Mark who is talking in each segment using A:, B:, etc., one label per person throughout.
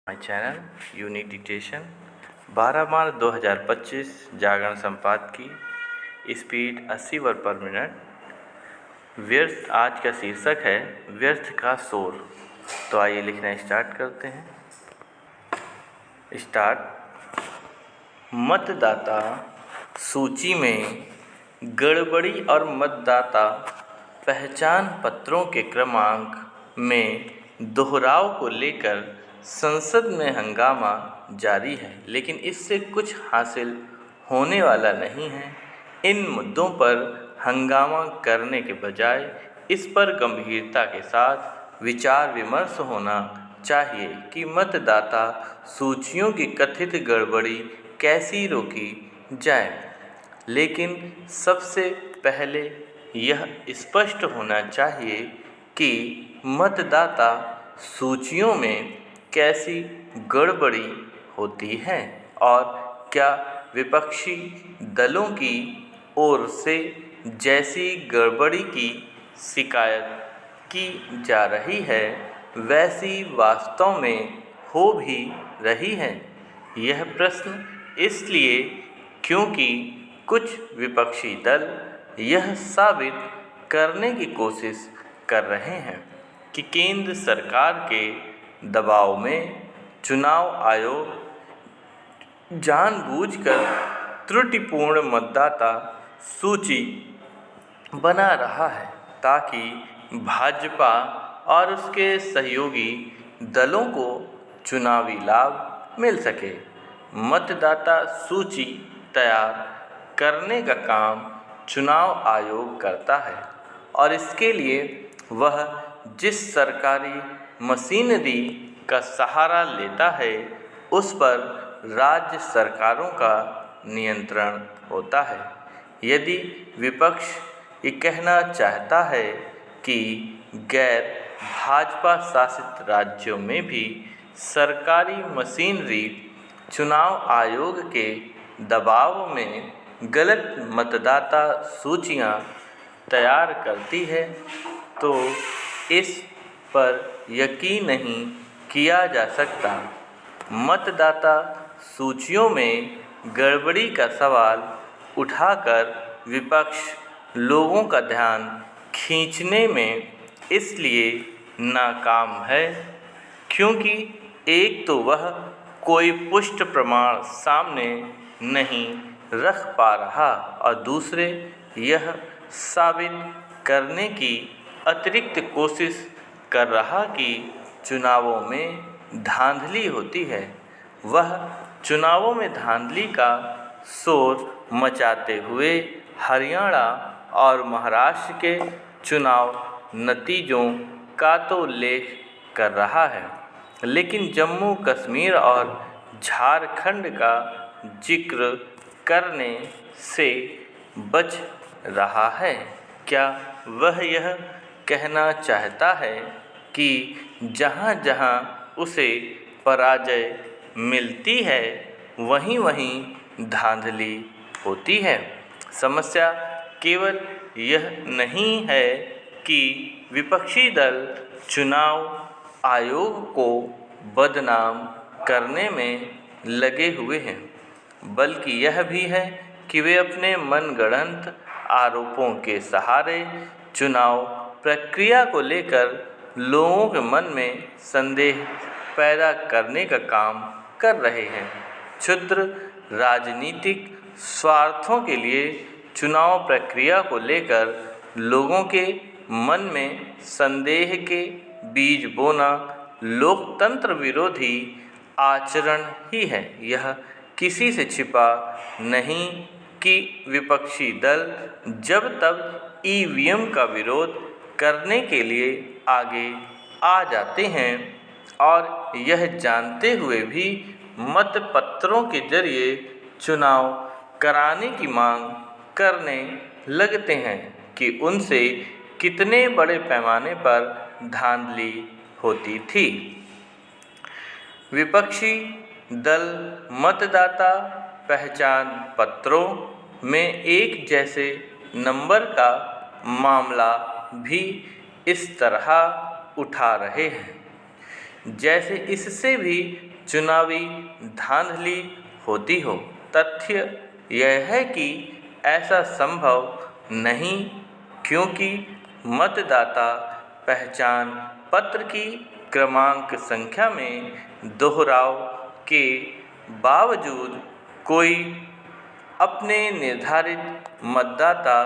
A: My channel unique dictation 12 मार्च 2025 जागरण संपादकीय speed 80 word पर minute. व्यर्थ आज का शीर्षक है व्यर्थ का शोर। तो आइए लिखना स्टार्ट करते हैं। स्टार्ट। मतदाता सूची में गड़बड़ी और मतदाता पहचान पत्रों के क्रमांक में दोहराव को लेकर संसद में हंगामा जारी है, लेकिन इससे कुछ हासिल होने वाला नहीं है। इन मुद्दों पर हंगामा करने के बजाय इस पर गंभीरता के साथ विचार विमर्श होना चाहिए कि मतदाता सूचियों की कथित गड़बड़ी कैसे रोकी जाए। लेकिन सबसे पहले यह स्पष्ट होना चाहिए कि मतदाता सूचियों में कैसी गड़बड़ी होती है और क्या विपक्षी दलों की ओर से जैसी गड़बड़ी की शिकायत की जा रही है वैसी वास्तव में हो भी रही है। यह प्रश्न इसलिए क्योंकि कुछ विपक्षी दल यह साबित करने की कोशिश कर रहे हैं कि केंद्र सरकार के दबाव में चुनाव आयोग जानबूझकर त्रुटिपूर्ण मतदाता सूची बना रहा है ताकि भाजपा और उसके सहयोगी दलों को चुनावी लाभ मिल सके। मतदाता सूची तैयार करने का काम चुनाव आयोग करता है और इसके लिए वह जिस सरकारी मशीनरी का सहारा लेता है उस पर राज्य सरकारों का नियंत्रण होता है। यदि विपक्ष ये कहना चाहता है कि गैर भाजपा शासित राज्यों में भी सरकारी मशीनरी चुनाव आयोग के दबाव में गलत मतदाता सूचियां तैयार करती है, तो इस पर यकीन नहीं किया जा सकता। मतदाता सूचियों में गड़बड़ी का सवाल उठाकर विपक्ष लोगों का ध्यान खींचने में इसलिए नाकाम है क्योंकि एक तो वह कोई पुष्ट प्रमाण सामने नहीं रख पा रहा और दूसरे यह साबित करने की अतिरिक्त कोशिश कर रहा कि चुनावों में धांधली होती है। वह चुनावों में धांधली का शोर मचाते हुए हरियाणा और महाराष्ट्र के चुनाव नतीजों का तो उल्लेख कर रहा है, लेकिन जम्मू कश्मीर और झारखंड का जिक्र करने से बच रहा है। क्या वह यह कहना चाहता है कि जहां-जहां उसे पराजय मिलती है वहीं-वहीं धांधली होती है? समस्या केवल यह नहीं है कि विपक्षी दल चुनाव आयोग को बदनाम करने में लगे हुए हैं, बल्कि यह भी है कि वे अपने मनगढ़ंत आरोपों के सहारे चुनाव प्रक्रिया को लेकर लोगों के मन में संदेह पैदा करने का काम कर रहे हैं। क्षुद्र राजनीतिक स्वार्थों के लिए चुनाव प्रक्रिया को लेकर लोगों के मन में संदेह के बीज बोना लोकतंत्र विरोधी आचरण ही है। यह किसी से छिपा नहीं कि विपक्षी दल जब तब ईवीएम का विरोध करने के लिए आगे आ जाते हैं और यह जानते हुए भी मतपत्रों के जरिए चुनाव कराने की मांग करने लगते हैं कि उनसे कितने बड़े पैमाने पर धांधली होती थी। विपक्षी दल मतदाता पहचान पत्रों में एक जैसे नंबर का मामला भी इस तरह उठा रहे हैं जैसे इससे भी चुनावी धांधली होती हो। तथ्य यह है कि ऐसा संभव नहीं, क्योंकि मतदाता पहचान पत्र की क्रमांक संख्या में दोहराव के बावजूद कोई अपने निर्धारित मतदाता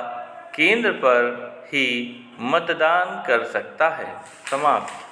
A: केंद्र पर ही मतदान कर सकता है। समाप्त।